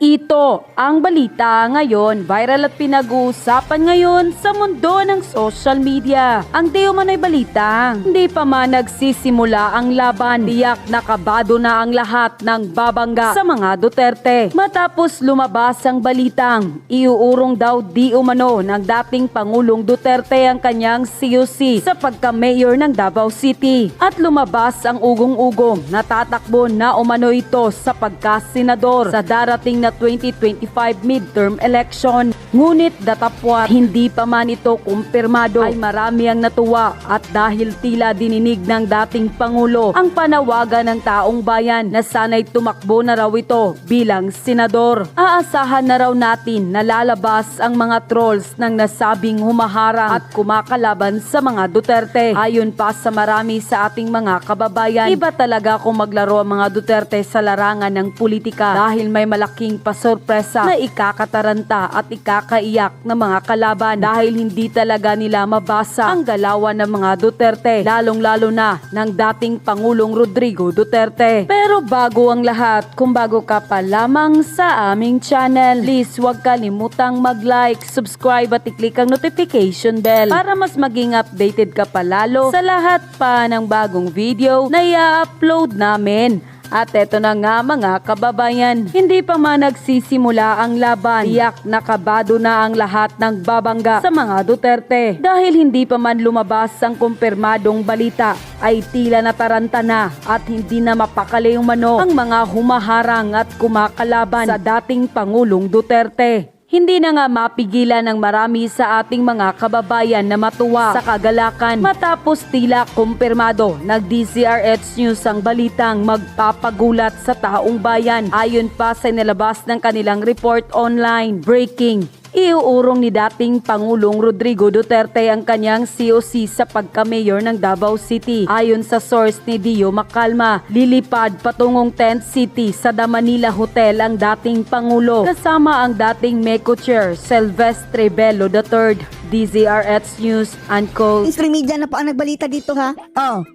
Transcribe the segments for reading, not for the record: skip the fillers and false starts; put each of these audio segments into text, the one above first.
Ito ang balita ngayon, viral at pinag-uusapan ngayon sa mundo ng social media. Ang di umano'y balita, hindi pa man nagsisimula ang laban, tiyak nakabado na ang lahat ng babangga sa mga Duterte. Matapos lumabas ang balitang, iuurong daw di umano ng dating Pangulong Duterte ang kanyang COC sa pagka-mayor ng Davao City. At lumabas ang ugong-ugong na tatakbo na umano ito sa pagka-senador sa darating na 2025 midterm election. Ngunit datapwat hindi pa man ito kumpirmado ay marami ang natuwa at dahil tila dininig ng dating Pangulo ang panawagan ng taong bayan na sana'y tumakbo na raw ito bilang senador. Aasahan na raw natin na lalabas ang mga trolls ng nasabing humaharang at kumakalaban sa mga Duterte. Ayon pa sa marami sa ating mga kababayan, iba talaga kung maglaro ang mga Duterte sa larangan ng politika dahil may malaking pasorpresa na ikakataranta at ikakaiyak ng mga kalaban dahil hindi talaga nila mabasa ang galawan ng mga Duterte, lalong-lalo na ng dating Pangulong Rodrigo Duterte. Pero bago ang lahat, kung bago ka pa lamang sa aming channel, please huwag kalimutang mag-like, subscribe at i-click ang notification bell para mas maging updated ka palalo sa lahat pa ng bagong video na i-upload namin. At eto na nga mga kababayan, hindi pa man nagsisimula ang laban, tiyak nakabado na ang lahat ng babangga sa mga Duterte. Dahil hindi pa man lumabas ang kumpirmadong balita, ay tila nataranta na at hindi na mapakali umano ang mga humaharang at kumakalaban sa dating Pangulong Duterte. Hindi na nga mapigilan ng marami sa ating mga kababayan na matuwa sa kagalakan matapos tila kumpirmado nag-DZRH News ang balitang magpapagulat sa taong bayan. Ayon pa sa nilabas ng kanilang report online, breaking. Iuurong ni dating Pangulong Rodrigo Duterte ang kanyang COC sa pagka-mayor ng Davao City. Ayon sa source ni Dio Macalma, lilipad patungong Tent City sa The Manila Hotel ang dating Pangulo kasama ang dating MECO Chair Silvestre Bello III. DZRH News and Co. Mainstream media na po ang nagbalita dito ha.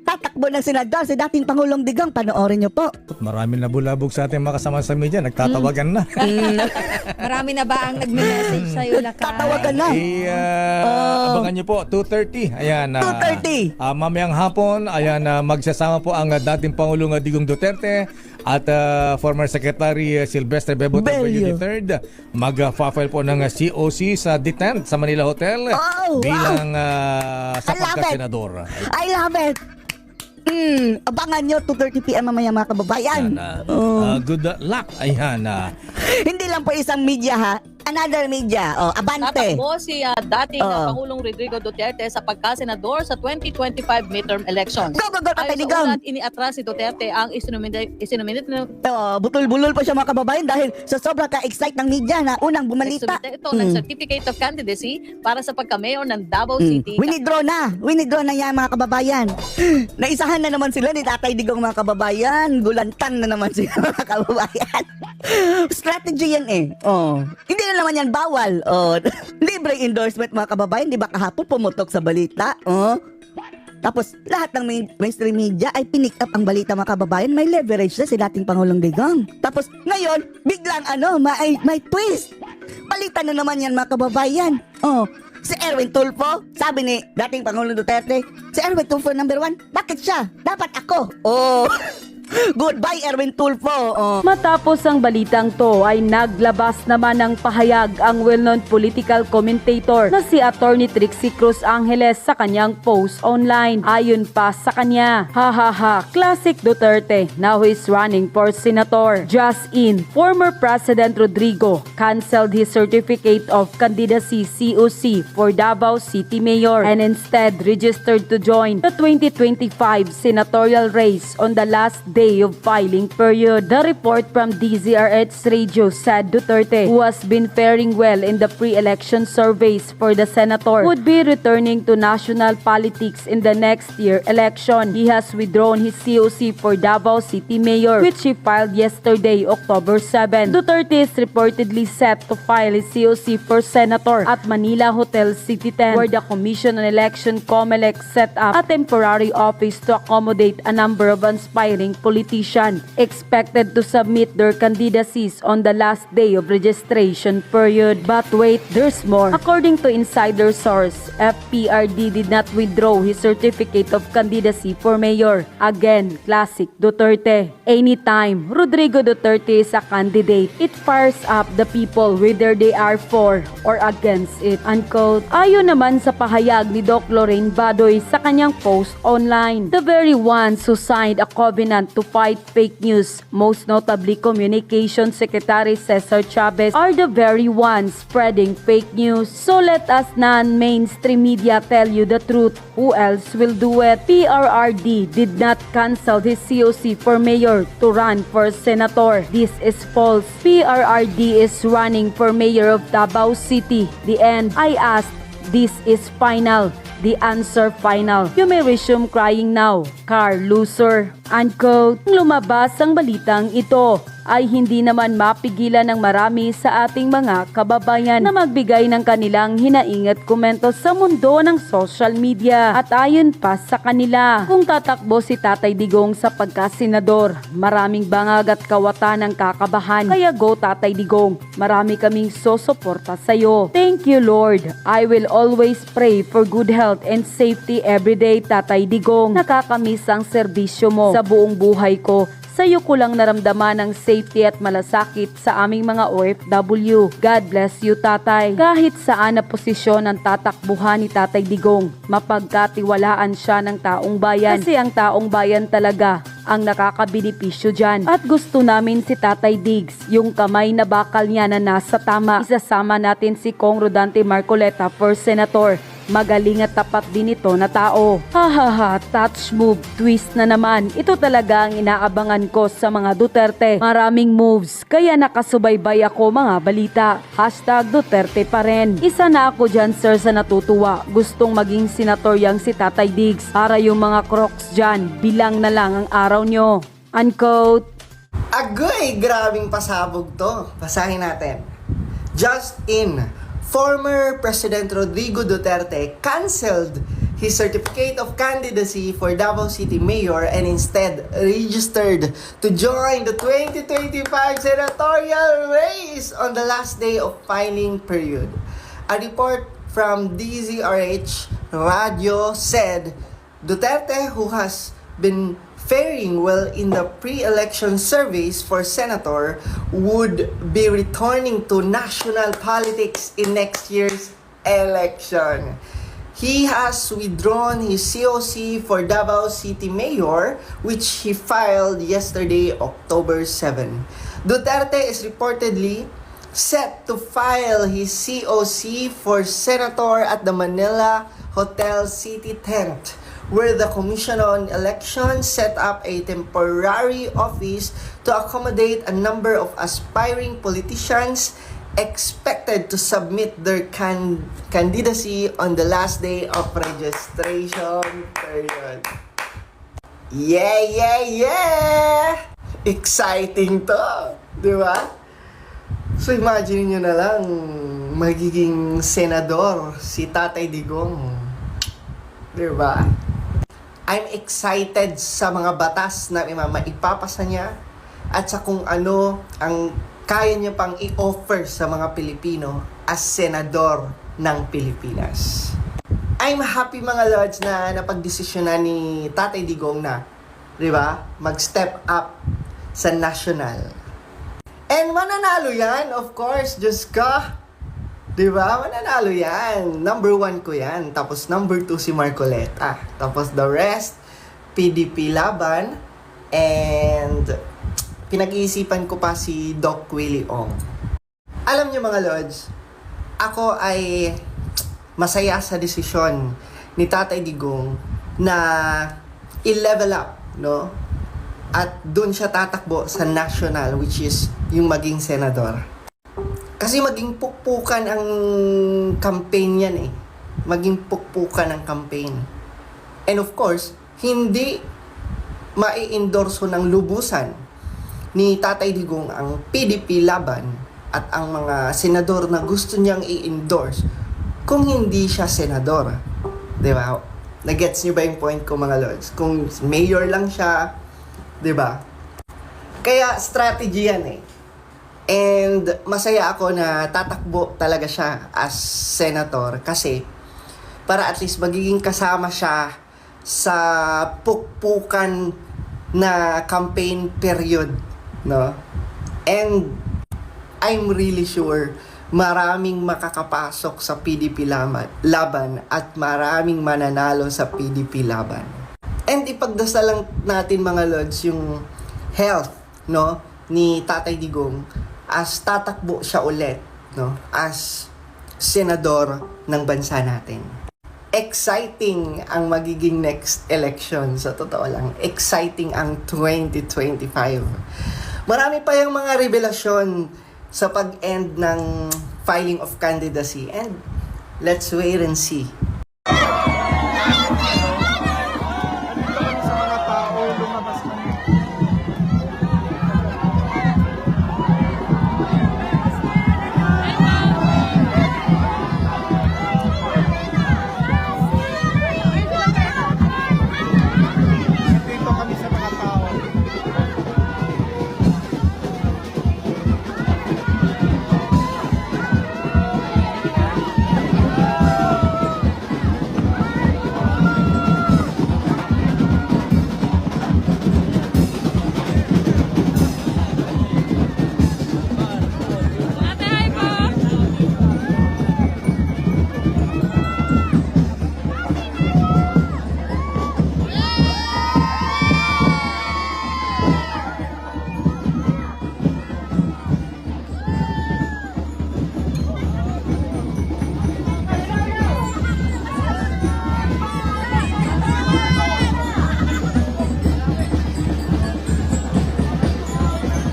Tatakbo ng senador si dating Pangulong Digong. Panoorin niyo po. Marami na bulabog sa ating mga kasama sa media. Nagtatawagan na. Marami na ba ang nagme-message sa'yo, Lakay? Tatawagan na. Abangan niyo po, 2:30. Ayan. 2:30. Mamayang hapon, ayan, magsasama po ang dating Pangulong Digong Duterte at former Secretary Silvestre Bello III. Mag-file po ng COC sa detent sa Manila Hotel bilang sa pagka-senador. I love it. Abangan nyo 2:30 PM mamaya mga kababayan. Good luck. Ayan. Hindi lang po isang media ha. Another media. Abante. Tatakbo si dating Pangulong Rodrigo Duterte sa pagka-senador sa 2025 midterm elections. Go, go, go, Tatay Ayon Digong. sa ulat, iniatras si Duterte ang isinuminit na Butol-bulol pa siya mga kababayan dahil sa sobrang ka-excite ng media na unang bumalita. ito ng Certificate of Candidacy para sa pagka-mayor ng Davao City. Winidraw na yan mga kababayan. Naisahan na naman sila ni Tatay Digong mga kababayan. Gulantan na naman sila mga kababayan. Strategy yan eh. Hindi na naman yan bawal. Libre endorsement mga kababayan. Di ba kahapon pumutok sa balita? Tapos lahat ng mainstream media ay pinick up ang balita mga kababayan. May leverage na si dating Pangulong Digong. Tapos ngayon, biglang may twist. Balita na naman yan mga kababayan. Si Erwin Tulfo, sabi ni dating Pangulong Duterte, si Erwin Tulfo number 1, bakit siya? Dapat ako. Goodbye Erwin Tulfo. Matapos ang balitang to ay naglabas naman ng pahayag ang well-known political commentator na si Attorney Trixie Cruz Angeles sa kanyang post online. Ayon pa sa kanya, classic Duterte, now he's running for senator. Just in, former President Rodrigo canceled his certificate of candidacy COC for Davao City Mayor and instead registered to join the 2025 senatorial race on the last day of filing period. The report from DZRH Radio said Duterte, who has been faring well in the pre-election surveys for the senator, would be returning to national politics in the next year election. He has withdrawn his COC for Davao City Mayor, which he filed yesterday, October 7. Duterte is reportedly set to file his COC for senator at Manila Hotel City 10, where the Commission on Election COMELEC set up a temporary office to accommodate a number of aspiring politician expected to submit their candidacies on the last day of registration period. But wait, there's more. According to insider source, FPRD did not withdraw his certificate of candidacy for mayor. Again, classic Duterte. Anytime Rodrigo Duterte is a candidate, it fires up the people whether they are for or against it. Unquote. Ayon naman sa pahayag ni Doc Lorraine Badoy sa kanyang post online, the very ones who signed a covenant to fight fake news, most notably Communications Secretary Cesar Chavez, are the very ones spreading fake news. So let us non-mainstream media tell you the truth. Who else will do it? PRRD did not cancel his COC for mayor to run for senator. This is false. PRRD is running for mayor of Davao City. The end. I asked, this is final. The answer final. You may resume crying now. Car loser. Unquote. Lumabas ang balitang ito ay hindi naman mapigilan ng marami sa ating mga kababayan na magbigay ng kanilang hinaing at komento sa mundo ng social media. At ayon pa sa kanila, kung tatakbo si Tatay Digong sa pagkasenador, maraming bangag at kawatan ang kakabahan. Kaya go Tatay Digong, marami kaming sosuporta sa'yo. Thank you Lord. I will always pray for good health and safety everyday Tatay Digong. Nakakamiss ang serbisyo mo sa buong buhay ko. Sa'yo ko lang naramdaman ang safety at malasakit sa aming mga OFW. God bless you, Tatay. Kahit saan na posisyon ang tatakbuhan ni Tatay Digong, mapagkatiwalaan siya ng taong bayan. Kasi ang taong bayan talaga ang nakakabenepisyo dyan. At gusto namin si Tatay Diggs, yung kamay na bakal niya na nasa tama. Isasama natin si Kong Rodante Marcoleta for Senator. Magaling at tapat din ito na tao. Hahaha, touch move, twist na naman. Ito talaga ang inaabangan ko sa mga Duterte. Maraming moves, kaya nakasubaybay ako mga balita. Hashtag Duterte pa rin. Isa na ako dyan sir sa natutuwa. Gustong maging senator yang si Tatay Diggs. Para yung mga crocs dyan, bilang na lang ang araw nyo. Unquote. Agoy! Grabing pasabog to. Basahin natin. Just in, former President Rodrigo Duterte canceled his certificate of candidacy for Davao City Mayor and instead registered to join the 2025 senatorial race on the last day of filing period. A report from DZRH Radio said Duterte, who has been faring well in the pre-election surveys for senator, would be returning to national politics in next year's election. He has withdrawn his COC for Davao City Mayor, which he filed yesterday, October 7. Duterte is reportedly set to file his COC for senator at the Manila Hotel City tent, where the Commission on Elections set up a temporary office to accommodate a number of aspiring politicians expected to submit their candidacy on the last day of registration period. Yeah! Exciting to! Di ba? So imagine nyo na lang, magiging senador si Tatay Digong. Di ba? I'm excited sa mga batas na maipapasa niya at sa kung ano ang kaya niya pang i-offer sa mga Pilipino as senador ng Pilipinas. I'm happy mga lords na napagdesisyonan ni Tatay Digong na, di ba, mag-step up sa national. And mananalo yan, of course, Diyos ka. Diba? Mananalo yan. Number 1 ko yan. Tapos number 2 si Marcoleta. Tapos the rest, PDP laban. And pinag-iisipan ko pa si Doc Willie Ong. Alam niyo mga lords, ako ay masaya sa desisyon ni Tatay Digong na i-level up, no? At doon siya tatakbo sa national, which is yung maging senador. Kasi maging pukpukan ang campaign yan eh. Maging pukpukan ang campaign. And of course, hindi mai-endorso ng lubusan ni Tatay Digong ang PDP laban at ang mga senador na gusto niyang i-endorse kung hindi siya senador. Diba? Nagets niyo ba yung point ko mga lords? Kung mayor lang siya, 'Di ba? Kaya strategy yan eh. And masaya ako na tatakbo talaga siya as senator kasi para at least magiging kasama siya sa pukpukan na campaign period, no? And I'm really sure maraming makakapasok sa PDP laban at maraming mananalo sa PDP laban. And ipagdasal lang natin mga Lods yung health, no, ni Tatay Digong as tatakbo siya ulit, no, as senador ng bansa natin. Exciting ang magiging next election, sa totoo lang. Exciting ang 2025. Marami pa yung mga revelasyon sa pag-end ng filing of candidacy and let's wait and see.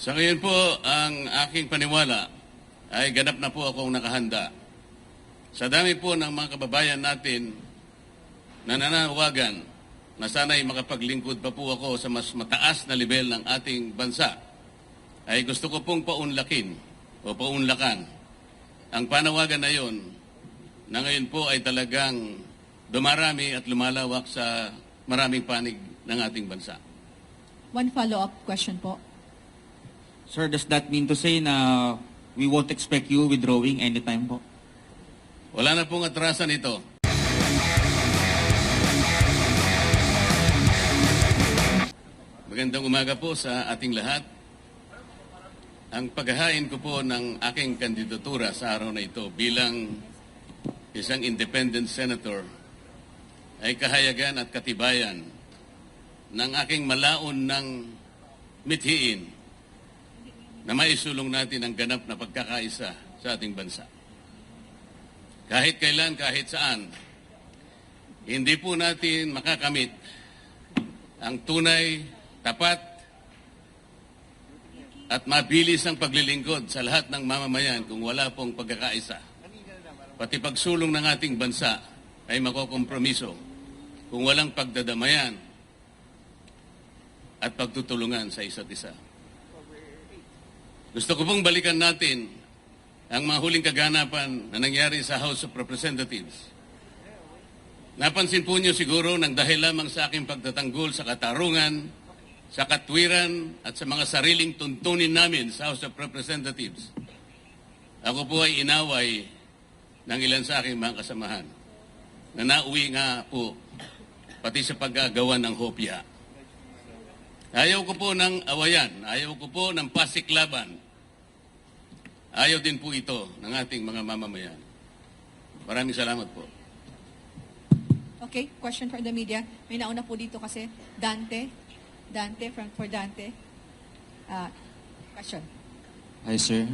Sa ngayon po, ang aking paniwala ay ganap na po akong nakahanda. Sa dami po ng mga kababayan natin na nananawagan na sana'y makapaglingkod pa po ako sa mas mataas na level ng ating bansa, ay gusto ko pong paunlakin o paunlakan ang panawagan na yon na ngayon po ay talagang dumarami at lumalawak sa maraming panig ng ating bansa. One follow-up question po. Sir, does that mean to say na we won't expect you withdrawing anytime po? Wala na pong atrasan ito. Magandang umaga po sa ating lahat. Ang paghahain ko po ng aking kandidatura sa araw na ito bilang isang independent senator ay kahayagan at katibayan ng aking malaon ng mithiin na maisulong natin ang ganap na pagkakaisa sa ating bansa. Kahit kailan, kahit saan, hindi po natin makakamit ang tunay, tapat, at mabilis ang paglilingkod sa lahat ng mamamayan kung wala pong pagkakaisa. Pati pagsulong ng ating bansa ay makokompromiso kung walang pagdadamayan at pagtutulungan sa isa't isa. Gusto ko pong balikan natin ang mga huling kaganapan na nangyari sa House of Representatives. Napansin po niyo siguro nang dahil lamang sa aking pagtatanggol sa katarungan, sa katwiran at sa mga sariling tuntunin namin sa House of Representatives, ako po ay inaway ng ilan sa aking mga kasamahan na nauwi nga po pati sa paggagawa ng hopya. Ayaw ko po ng awayan, ayaw ko po ng pasiklaban. Ayaw din po ito ng ating mga mamamayan. Maraming salamat po. Okay, question for the media. May nauna po dito kasi. Dante, for Dante. Question. Hi sir,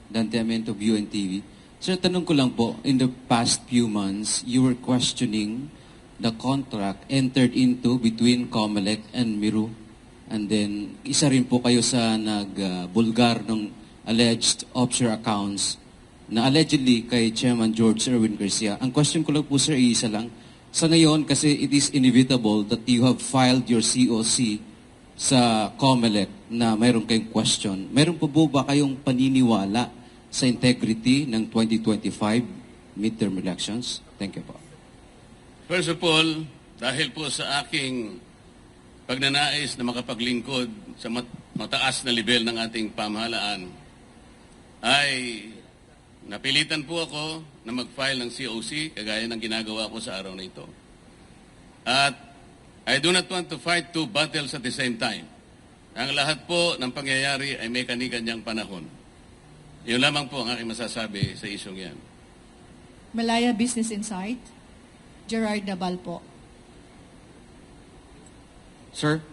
Dante Amento, UNTV. Sir, tanong ko lang po, in the past few months, you were questioning the contract entered into between COMELEC and Miru. And then, isa rin po kayo sa nagbulgar ng alleged offshore accounts na allegedly kay Chairman George Erwin Garcia. Ang question ko lang po sir, isa lang. Sa ngayon, kasi it is inevitable that you have filed your COC sa COMELEC na mayroon kayong question. Mayroon po ba kayong paniniwala sa integrity ng 2025 midterm elections? Thank you po. First of all, dahil po sa aking pagnanais na makapaglingkod sa mataas na level ng ating pamahalaan, ay napilitan po ako na mag-file ng COC, kagaya ng ginagawa ko sa araw na ito. At I do not want to fight two battles at the same time. Ang lahat po ng pangyayari ay may kani-kanyang panahon. Yun lamang po ang aking masasabi sa isyong yan. Malaya Business Insight, Gerard Nabal po. Sir?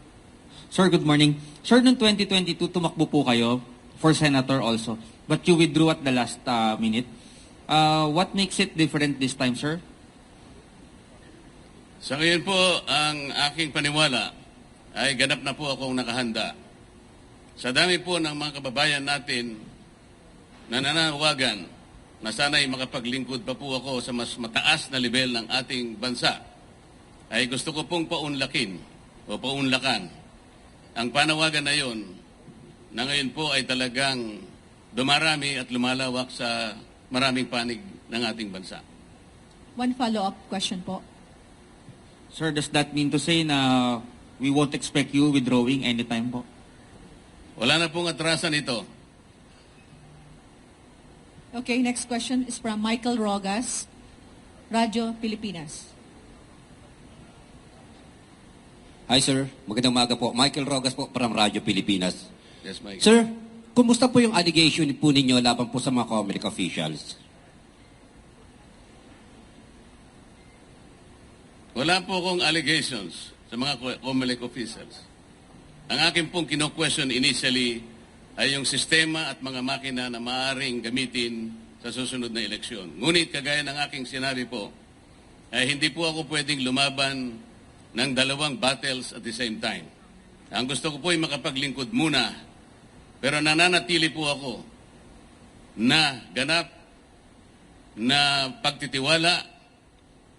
Sir, good morning. Sir, noong 2022, tumakbo po kayo for senator also, but you withdrew at the last minute. What makes it different this time, sir? Sa ngayon po, ang aking paniwala ay ganap na po akong nakahanda. Sa dami po ng mga kababayan natin na nananawagan na sana'y makapaglingkod pa po ako sa mas mataas na level ng ating bansa, ay gusto ko pong paunlakin o paunlakan ang panawagan na yon na ngayon po ay talagang dumarami at lumalawak sa maraming panig ng ating bansa. One follow-up question po. Sir, does that mean to say na we won't expect you withdrawing anytime po? Wala na pong atrasan ito. Okay, next question is from Michael Rogas, Radyo Pilipinas. Hi sir, magandang umaga po. Michael Rogas po from Radyo Pilipinas. Yes, Mike. Sir, kumusta po yung allegation po ninyo laban po sa mga COMELEC officials? Wala po akong allegations sa mga COMELEC officials. Ang akin pong kino-question initially ay yung sistema at mga makina na maaaring gamitin sa susunod na eleksyon. Ngunit kagaya ng aking sinabi po, ay hindi po ako pwedeng lumaban ng dalawang battles at the same time. Ang gusto ko po ay makapaglingkod muna, pero nananatili po ako na ganap na pagtitiwala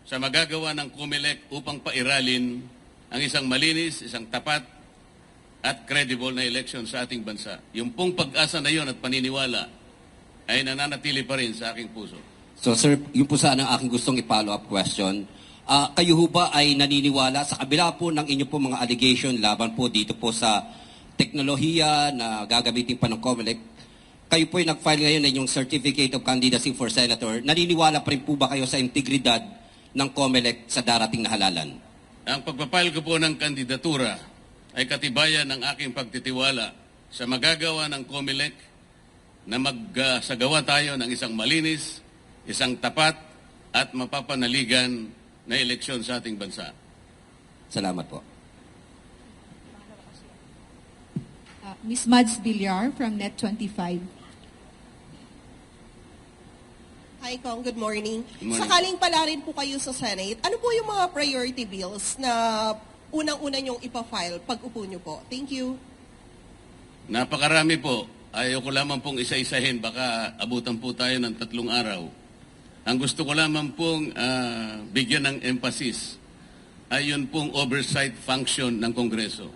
sa magagawa ng COMELEC upang pairalin ang isang malinis, isang tapat at credible na election sa ating bansa. Yung pong pag-asa na yon at paniniwala ay nananatili pa rin sa aking puso. So sir, yun po sana ang aking gustong i-follow up question. Kayo ho ba ay naniniwala sa kabila po ng inyo po mga allegation laban po dito po sa teknolohiya na gagamitin pa ng COMELEC? Kayo po ay nag-file ngayon ng yung Certificate of Candidacy for Senator. Naniniwala pa rin po ba kayo sa integridad ng COMELEC sa darating na halalan? Ang pagpapile ko po ng kandidatura ay katibayan ng aking pagtitiwala sa magagawa ng COMELEC na magsagawa tayo ng isang malinis, isang tapat at mapapanaligan na eleksyon sa ating bansa. Salamat po. Ms. Mads Villar from Net25. Hi, Kong. Good morning. Good morning. Sakaling pala rin po kayo sa Senate, ano po yung mga priority bills na unang-una nyong ipa-file pag upo nyo po? Thank you. Napakarami po. Ayoko lamang pong isa-isahin. Baka abutan po tayo ng 3 araw. Ang gusto ko lamang pong bigyan ng emphasis ay yun pong oversight function ng Kongreso.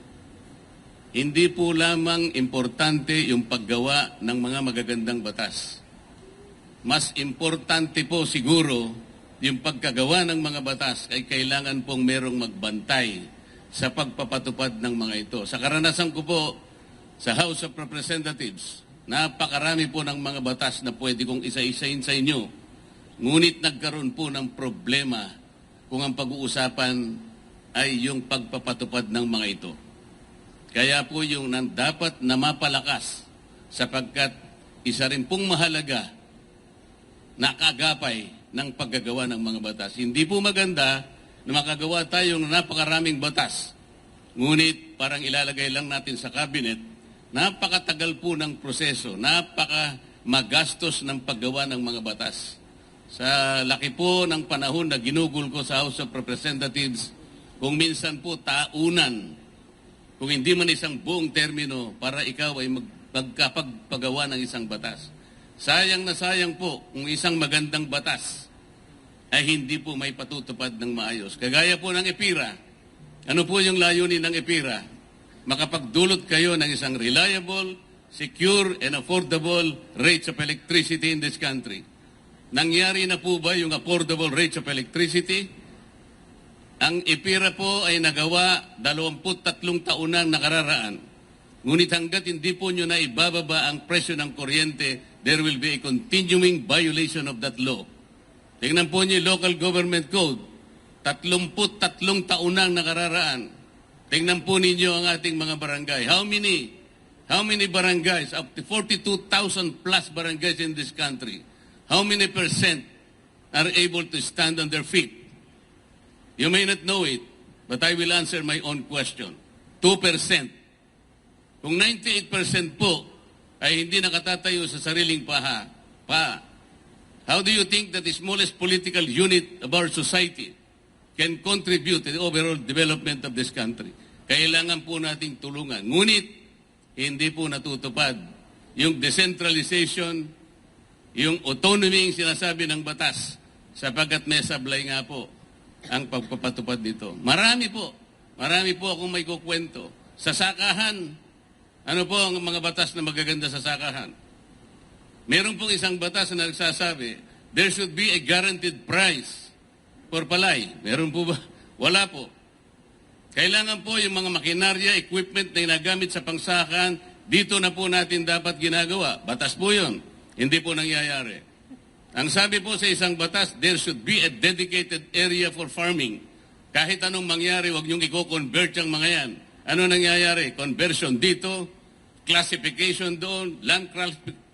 Hindi po lamang importante yung paggawa ng mga magagandang batas. Mas importante po siguro yung pagkagawa ng mga batas ay kailangan pong merong magbantay sa pagpapatupad ng mga ito. Sa karanasan ko po sa House of Representatives, napakarami po ng mga batas na pwede kong isa-isahin sa inyo. Ngunit nagkaroon po ng problema kung ang pag-uusapan ay yung pagpapatupad ng mga ito. Kaya po yung dapat na mapalakas sapagkat isa rin pong mahalaga na kagapay ng paggagawa ng mga batas. Hindi po maganda na makagawa tayo ng napakaraming batas. Ngunit parang ilalagay lang natin sa cabinet, napakatagal po ng proseso, napakamagastos ng paggawa ng mga batas. Sa laki po ng panahon na ginugol ko sa House of Representatives, kung minsan po taunan, kung hindi man isang buong termino para ikaw ay magkapagpagawa ng isang batas. Sayang na sayang po kung isang magandang batas ay hindi po may patutupad ng maayos. Kagaya po ng EPIRA. Ano po yung layunin ng EPIRA? Makapagdulot kayo ng isang reliable, secure, and affordable rates of electricity in this country. Nangyari na po ba yung affordable rates of electricity? Ang EPIRA po ay nagawa 23 taon nang nakararaan. Ngunit hanggat hindi po nyo na ibababa ang presyo ng kuryente, there will be a continuing violation of that law. Tingnan po nyo yung local government code. 33 taon nang nakararaan. Tingnan po ninyo ang ating mga barangay. How many barangays, up to 42,000 plus barangays in this country, how many percent are able to stand on their feet? You may not know it, but I will answer my own question. 2%. Kung 98% po ay hindi nakatatayo sa sariling pa, how do you think that the smallest political unit of our society can contribute to the overall development of this country? Kailangan po nating tulungan. Ngunit, hindi po natutupad yung decentralization, yung autonomy yung sinasabi ng batas, sapagkat may sablay nga po ang pagpapatupad dito. Marami po akong may kukwento. Sa sakahan, ano po ang mga batas na magaganda sa sakahan? Meron pong isang batas na nagsasabi, there should be a guaranteed price for palay. Meron po ba? Wala po. Kailangan po yung mga makinarya, equipment na ginagamit sa pangsakahan, dito na po natin dapat ginagawa. Batas po yun. Hindi po nangyayari. Ang sabi po sa isang batas, there should be a dedicated area for farming. Kahit anong mangyari, huwag niyong i-convert yung mga yan. Ano nangyayari? Conversion dito, classification doon, land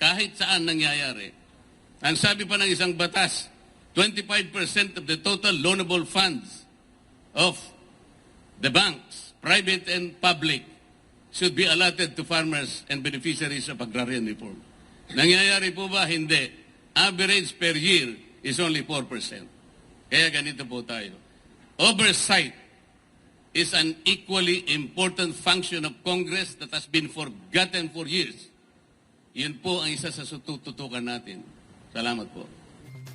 kahit saan nangyayari. Ang sabi pa ng isang batas, 25% of the total loanable funds of the banks, private and public, should be allotted to farmers and beneficiaries of agrarian reform. Nangyayari po ba? Hindi. Average per year is only 4%. Kaya ganito po tayo. Oversight is an equally important function of Congress that has been forgotten for years. Yun po ang isa sa tututukan natin. Salamat po.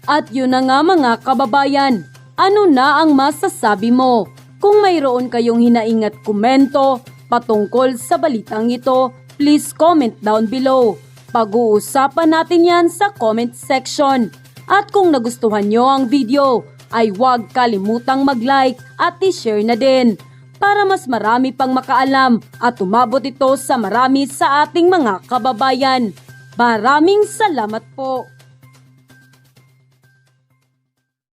At yun na nga mga kababayan, ano na ang masasabi mo? Kung mayroon kayong hinaing at komento patungkol sa balitang ito, please comment down below. Pag-uusapan natin yan sa comment section. At kung nagustuhan nyo ang video, ay huwag kalimutang mag-like at i-share na din para mas marami pang makaalam at umabot ito sa marami sa ating mga kababayan. Maraming salamat po!